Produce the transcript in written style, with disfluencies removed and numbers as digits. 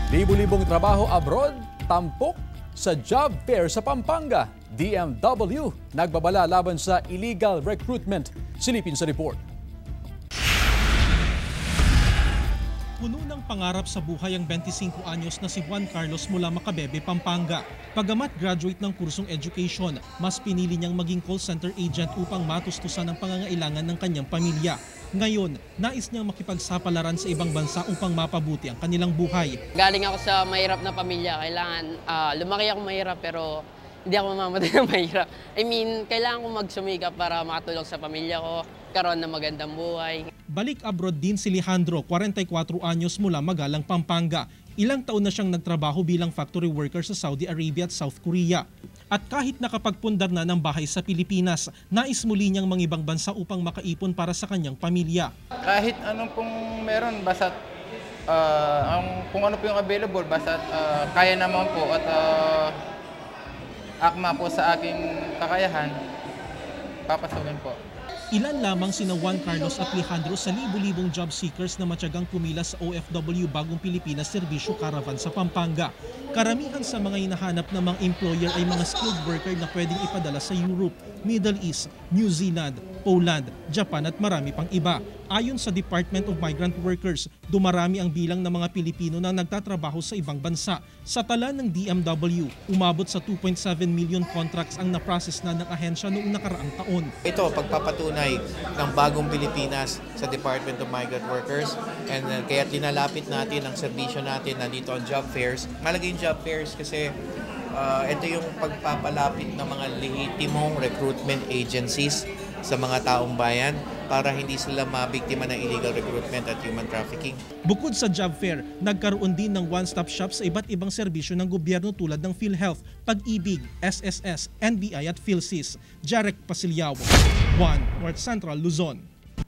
Libu-libong trabaho abroad, tampok sa job fair sa Pampanga. DMW nagbabala laban sa illegal recruitment. Silipin sa report. Puno ng pangarap sa buhay ang 25 anyos na si Juan Carlos mula Macabebe, Pampanga. Pagamat graduate ng kursong education, mas pinili niyang maging call center agent upang matustusan ang pangangailangan ng kanyang pamilya. Ngayon, nais niyang makipagsapalaran sa ibang bansa upang mapabuti ang kanilang buhay. Galing ako sa mahirap na pamilya. Kailangan, lumaki ako mahirap pero hindi ako mamamatay ng mahirap. I mean, kailangan ko magsumikap para makatulong sa pamilya ko, karoon ng magandang buhay. Balik abroad din si Alejandro, 44 anyos mula Magalang, Pampanga. Ilang taon na siyang nagtrabaho bilang factory worker sa Saudi Arabia at South Korea. At kahit nakapagpundar na ng bahay sa Pilipinas, nais muli niyang mangibang bansa upang makaipon para sa kanyang pamilya. Kahit anong pong meron, basta kung ano po yung available, basta kaya naman po at akma po sa aking kakayahan, papasukin po. Ilan lamang sina Juan Carlos at Alejandro sa libu-libong job seekers na matyagang pumila sa OFW Bagong Pilipinas Serbisyo Caravan sa Pampanga. Karamihan sa mga hinahanap ng mga employer ay mga skilled worker na pwedeng ipadala sa Europe, Middle East, New Zealand, Poland, Japan at marami pang iba. Ayon sa Department of Migrant Workers, dumarami ang bilang ng mga Pilipino na nagtatrabaho sa ibang bansa. Sa tala ng DMW, umabot sa 2.7 million contracts ang naprocess na ng ahensya noong nakaraang taon. Ito, pagpapatunay ng Bagong Pilipinas sa Department of Migrant Workers, and kaya linalapit natin ang serbisyo natin na dito ang job fairs. Malagay yung job fairs kasi ito yung pagpapalapit ng mga lehitimong recruitment agencies sa mga taong bayan para hindi sila mabiktima ng illegal recruitment at human trafficking. Bukod sa job fair, nagkaroon din ng one-stop shop sa iba't ibang serbisyo ng gobyerno tulad ng PhilHealth, Pag-ibig, SSS, NBI at PhilSys. Jarek Pasilyaw, 1 North Central, Luzon.